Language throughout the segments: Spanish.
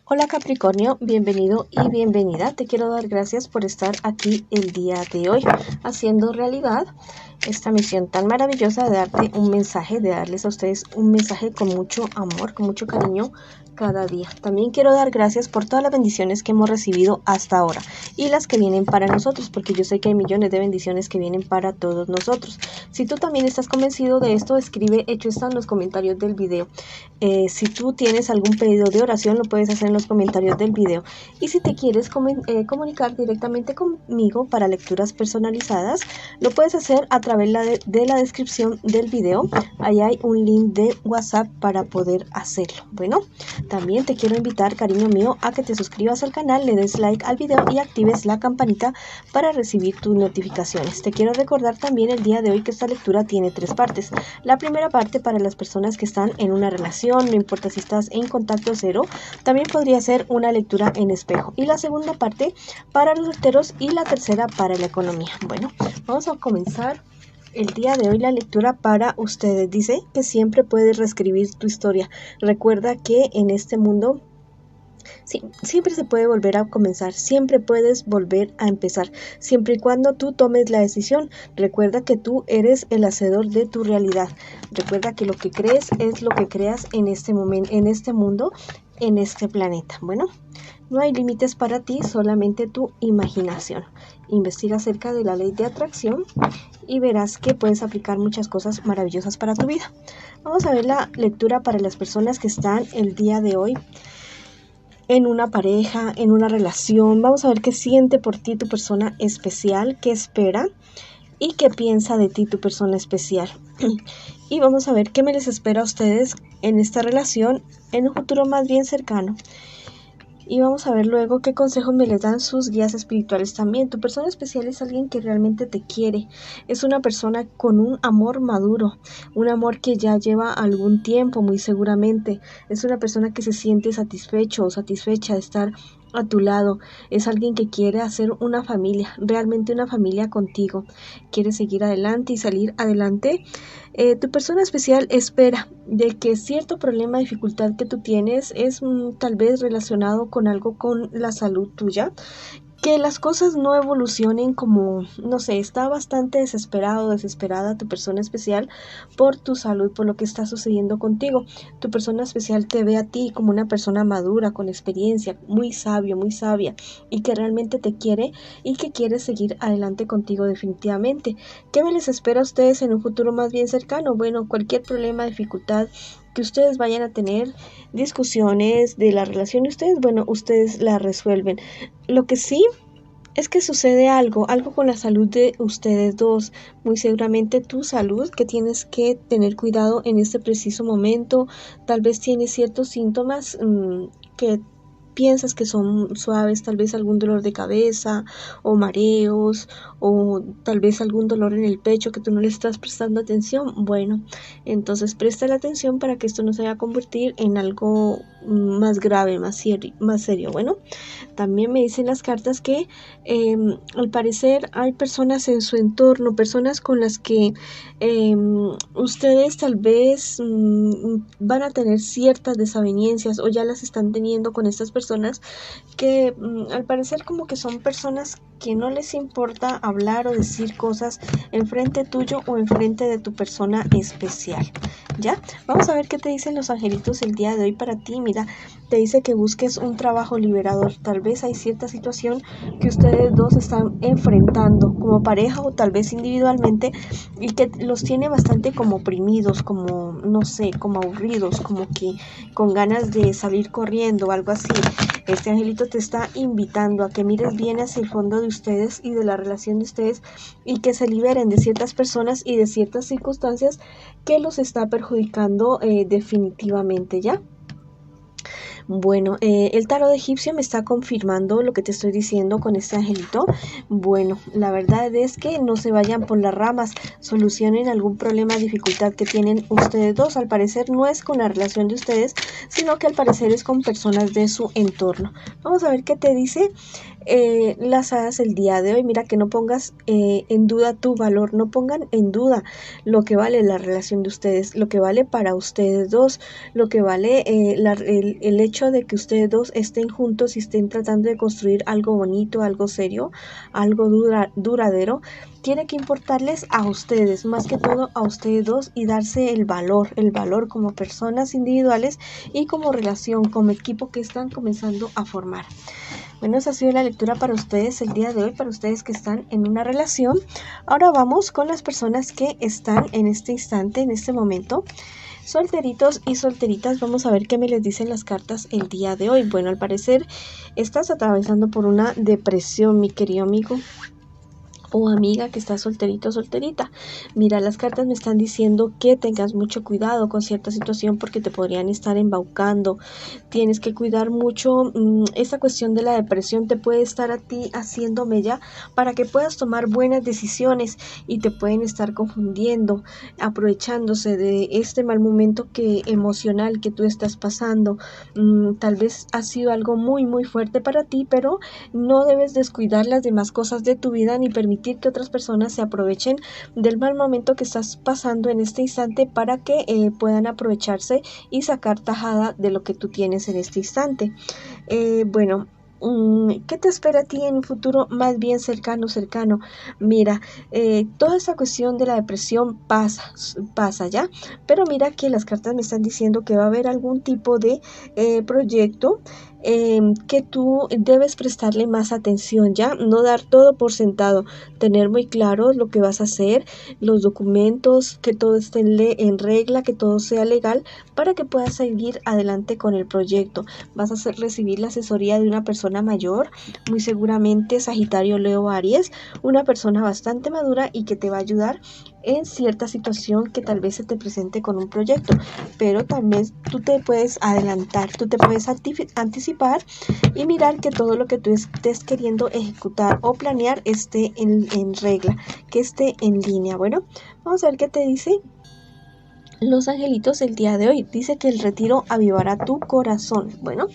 Hola Capricornio, bienvenido y bienvenida. Te quiero dar gracias por estar aquí el día de hoy, haciendo realidad esta misión tan maravillosa de darte un mensaje, de darles a ustedes un mensaje con mucho amor, con mucho cariño cada día. También quiero dar gracias por todas las bendiciones que hemos recibido hasta ahora y las que vienen para nosotros, porque yo sé que hay millones de bendiciones que vienen para todos nosotros. Si tú también estás convencido de esto, escribe hecho está en los comentarios del video. Si tú tienes algún pedido de oración, lo puedes hacer en los comentarios del video. Y si te quieres comunicar directamente conmigo para lecturas personalizadas, lo puedes hacer a través de la descripción del video. Ahí hay un link de WhatsApp para poder hacerlo. Bueno, también te quiero invitar, cariño mío, a que te suscribas al canal, le des like al video y actives la campanita para recibir tus notificaciones. Te quiero recordar también el día de hoy que esta lectura tiene 3 partes. La primera parte para las personas que están en una relación, no importa si estás en contacto cero, también podría ser una lectura en espejo. Y la segunda parte para los solteros y la tercera para la economía. Bueno, vamos a comenzar el día de hoy la lectura para ustedes. Dice que siempre puedes reescribir tu historia. Recuerda que en este mundo sí, siempre se puede volver a comenzar, siempre puedes volver a empezar, siempre y cuando tú tomes la decisión. Recuerda que tú eres el hacedor de tu realidad. Recuerda que lo que crees es lo que creas en este momento, en este mundo, en este planeta. Bueno, no hay límites para ti, solamente tu imaginación. Investiga acerca de la ley de atracción y verás que puedes aplicar muchas cosas maravillosas para tu vida. Vamos a ver la lectura para las personas que están el día de hoy en una pareja, en una relación. Vamos a ver qué siente por ti tu persona especial, qué espera y qué piensa de ti tu persona especial. Y vamos a ver qué me les espera a ustedes en esta relación en un futuro más bien cercano. Y vamos a ver luego qué consejos me les dan sus guías espirituales también. Tu persona especial es alguien que realmente te quiere. Es una persona con un amor maduro, un amor que ya lleva algún tiempo muy seguramente. Es una persona que se siente satisfecho o satisfecha de estar a tu lado. Es alguien que quiere hacer una familia, realmente una familia contigo. Quiere seguir adelante y salir adelante. Tu persona especial espera de que cierto problema, dificultad que tú tienes es tal vez relacionado con algo con la salud tuya, que las cosas no evolucionen como, no sé, está bastante desesperado, desesperada tu persona especial por tu salud, por lo que está sucediendo contigo. Tu persona especial te ve a ti como una persona madura, con experiencia, muy sabio, muy sabia, y que realmente te quiere y que quiere seguir adelante contigo definitivamente. ¿Qué me les espera a ustedes en un futuro más bien cercano? Bueno, cualquier problema, dificultad que ustedes vayan a tener, discusiones de la relación de ustedes, bueno, ustedes la resuelven. Lo que sí es que sucede algo con la salud de ustedes dos, muy seguramente tu salud, que tienes que tener cuidado en este preciso momento. Tal vez tienes ciertos síntomas que piensas que son suaves, tal vez algún dolor de cabeza o mareos o tal vez algún dolor en el pecho que tú no le estás prestando atención. Bueno, entonces presta la atención para que esto no se vaya a convertir en algo más grave, más serio. Bueno, también me dicen las cartas que al parecer hay personas en su entorno, personas con las que ustedes tal vez van a tener ciertas desavenencias o ya las están teniendo con estas personas que al parecer como que son personas que no les importa hablar o decir cosas enfrente tuyo o enfrente de tu persona especial. ¿Ya? Vamos a ver qué te dicen los angelitos el día de hoy para ti. Mira, te dice que busques un trabajo liberador. Tal vez hay cierta situación que ustedes dos están enfrentando como pareja o tal vez individualmente y que los tiene bastante como oprimidos, como, no sé, como aburridos, como que con ganas de salir corriendo o algo así. Este angelito te está invitando a que mires bien hacia el fondo de ustedes y de la relación de ustedes y que se liberen de ciertas personas y de ciertas circunstancias que los está perjudicando definitivamente, ¿ya? Bueno, el tarot egipcio me está confirmando lo que te estoy diciendo con este angelito. Bueno, la verdad es que no se vayan por las ramas, solucionen algún problema, dificultad que tienen ustedes dos. Al parecer no es con la relación de ustedes, sino que al parecer es con personas de su entorno. Vamos a ver qué te dice las hadas el día de hoy. Mira, que no pongas en duda tu valor, no pongan en duda lo que vale la relación de ustedes, lo que vale para ustedes dos, lo que vale el hecho de que ustedes dos estén juntos y estén tratando de construir algo bonito, algo serio, algo duradero. Tiene que importarles a ustedes, más que todo a ustedes dos, y darse el valor como personas individuales y como relación, como equipo que están comenzando a formar. Bueno, esa ha sido la lectura para ustedes el día de hoy, para ustedes que están en una relación. Ahora vamos con las personas que están en este instante, en este momento, solteritos y solteritas. Vamos a ver qué me les dicen las cartas el día de hoy. Bueno, al parecer estás atravesando por una depresión, mi querido amigo o amiga que está solterito o solterita. Mira, las cartas me están diciendo que tengas mucho cuidado con cierta situación porque te podrían estar embaucando. Tienes que cuidar mucho. Esta cuestión de la depresión te puede estar a ti haciendo mella para que puedas tomar buenas decisiones, y te pueden estar confundiendo, aprovechándose de este mal momento emocional que tú estás pasando. Tal vez ha sido algo muy fuerte para ti, pero no debes descuidar las demás cosas de tu vida ni permitir que otras personas se aprovechen del mal momento que estás pasando en este instante para que puedan aprovecharse y sacar tajada de lo que tú tienes en este instante. Bueno, ¿qué te espera a ti en un futuro más bien cercano? Mira, toda esa cuestión de la depresión pasa ya, pero mira que las cartas me están diciendo que va a haber algún tipo de proyecto que tú debes prestarle más atención, ya, no dar todo por sentado, tener muy claro lo que vas a hacer, los documentos, que todo esté en regla, que todo sea legal para que puedas seguir adelante con el proyecto. Vas a recibir la asesoría de una persona mayor, muy seguramente Sagitario, Leo, Aries, una persona bastante madura y que te va a ayudar en cierta situación que tal vez se te presente con un proyecto, pero también tú te puedes adelantar, tú te puedes anticipar y mirar que todo lo que tú estés queriendo ejecutar o planear esté en regla, que esté en línea. Bueno, vamos a ver qué te dice los angelitos el día de hoy. Dice que el retiro avivará tu corazón. Bueno,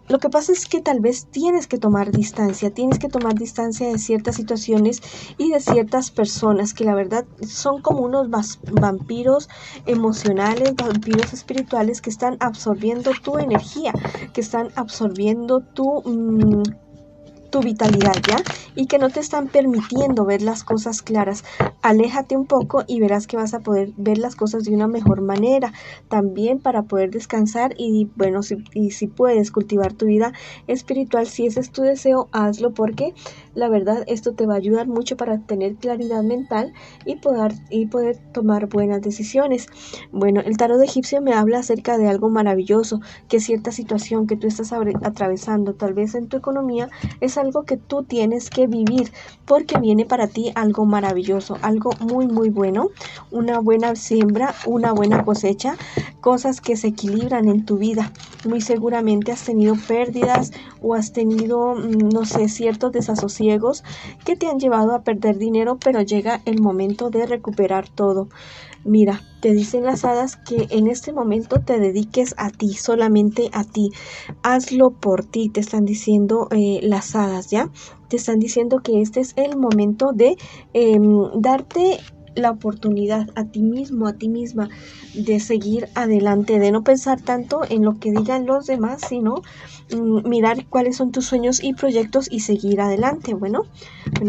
lo que pasa es que tal vez tienes que tomar distancia de ciertas situaciones y de ciertas personas que la verdad son como unos vampiros emocionales, vampiros espirituales que están absorbiendo tu energía, que están absorbiendo tu vitalidad, ¿ya? Y que no te están permitiendo ver las cosas claras. Aléjate un poco y verás que vas a poder ver las cosas de una mejor manera. También para poder descansar y bueno, si puedes cultivar tu vida espiritual, si ese es tu deseo, hazlo, porque la verdad esto te va a ayudar mucho para tener claridad mental y poder tomar buenas decisiones. Bueno, el tarot egipcio me habla acerca de algo maravilloso, que cierta situación que tú estás atravesando, tal vez en tu economía, es algo que tú tienes que vivir, porque viene para ti algo maravilloso, algo muy bueno, una buena siembra, una buena cosecha, cosas que se equilibran en tu vida. Muy seguramente has tenido pérdidas o has tenido, no sé, ciertos desasosiegos que te han llevado a perder dinero, pero llega el momento de recuperar todo. Mira, te dicen las hadas que en este momento te dediques a ti, solamente a ti. Hazlo por ti, te están diciendo las hadas, ¿ya? Te están diciendo que este es el momento de darte la oportunidad a ti mismo, a ti misma, de seguir adelante, de no pensar tanto en lo que digan los demás, sino mirar cuáles son tus sueños y proyectos y seguir adelante. Bueno,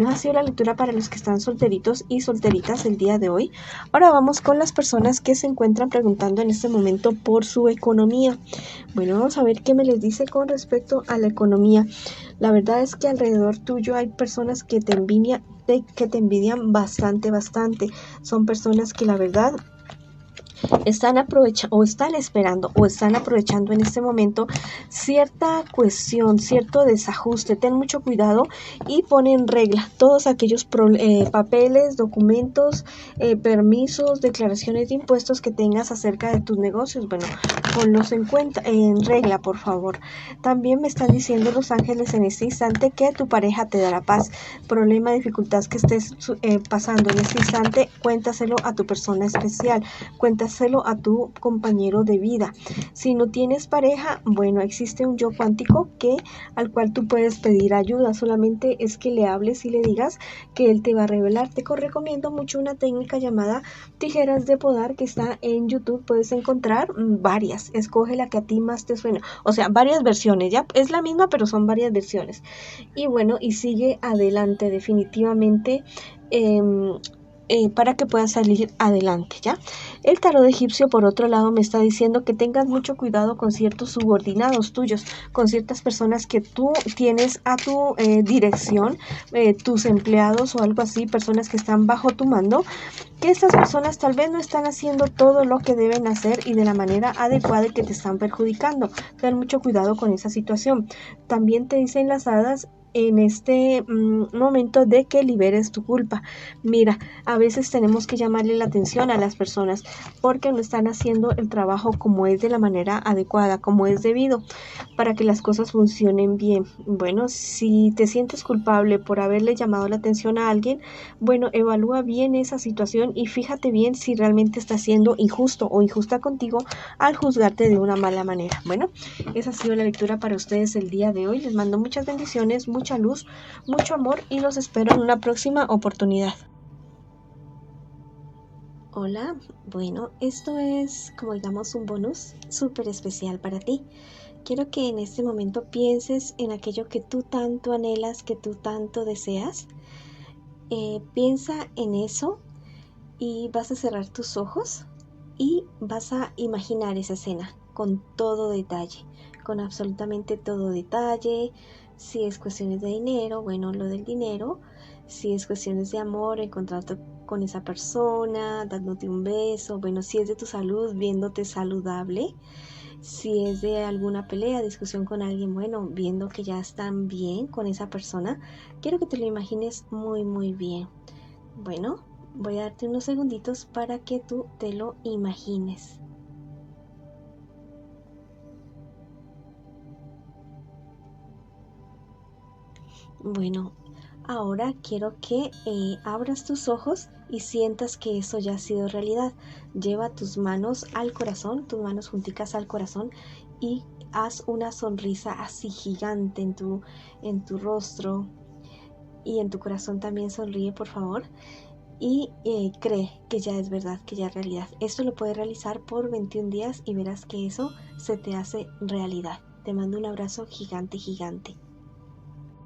ha sido la lectura para los que están solteritos y solteritas el día de hoy. Ahora vamos con las personas que se encuentran preguntando en este momento por su economía. Bueno, vamos a ver qué me les dice con respecto a la economía. La verdad es que alrededor tuyo hay personas que te envidian bastante. Son personas que la verdad están esperando o están aprovechando en este momento cierta cuestión, cierto desajuste. Ten mucho cuidado y pon en regla todos aquellos papeles, documentos, permisos, declaraciones de impuestos que tengas acerca de tus negocios. Bueno, ponlos en regla, por favor. También me están diciendo los ángeles en este instante que tu pareja te dará paz. Problema, dificultad que estés pasando en este instante, cuéntaselo a tu persona especial, cuéntaselo dárselo a tu compañero de vida. Si no tienes pareja, bueno, existe un yo cuántico al cual tú puedes pedir ayuda. Solamente es que le hables y le digas que él te va a revelar. Te recomiendo mucho una técnica llamada tijeras de podar que está en YouTube. Puedes encontrar varias. Escoge la que a ti más te suena. O sea, varias versiones. Ya es la misma, pero son varias versiones. Y bueno, y sigue adelante definitivamente. Para que puedas salir adelante, ¿ya? El tarot egipcio, por otro lado, me está diciendo que tengas mucho cuidado con ciertos subordinados tuyos, con ciertas personas que tú tienes a tu dirección, tus empleados o algo así, personas que están bajo tu mando, que estas personas tal vez no están haciendo todo lo que deben hacer y de la manera adecuada y que te están perjudicando. Ten mucho cuidado con esa situación. También te dicen las hadas en este momento de que liberes tu culpa. Mira, a veces tenemos que llamarle la atención a las personas porque no están haciendo el trabajo como es, de la manera adecuada, como es debido, para que las cosas funcionen bien. Bueno, si te sientes culpable por haberle llamado la atención a alguien, bueno, evalúa bien esa situación y fíjate bien si realmente está siendo injusto o injusta contigo al juzgarte de una mala manera. Bueno, esa ha sido la lectura para ustedes el día de hoy. Les mando muchas bendiciones, mucha luz, mucho amor y los espero en una próxima oportunidad. Hola, bueno, esto es como digamos un bonus súper especial para ti. Quiero que en este momento pienses en aquello que tú tanto anhelas, que tú tanto deseas. Piensa en eso y vas a cerrar tus ojos y vas a imaginar esa escena con todo detalle, con absolutamente todo detalle. Si es cuestiones de dinero, bueno, lo del dinero. Si es cuestiones de amor, encontrarte con esa persona, dándote un beso. Bueno, si es de tu salud, viéndote saludable. Si es de alguna pelea, discusión con alguien, bueno, viendo que ya están bien con esa persona, quiero que te lo imagines muy, muy bien. Bueno, voy a darte unos segunditos para que tú te lo imagines. Bueno, ahora quiero que abras tus ojos y sientas que eso ya ha sido realidad. Lleva tus manos al corazón, tus manos junticas al corazón y haz una sonrisa así gigante en tu rostro y en tu corazón también sonríe, por favor. Y cree que ya es verdad, que ya es realidad. Esto lo puedes realizar por 21 días y verás que eso se te hace realidad. Te mando un abrazo gigante, gigante.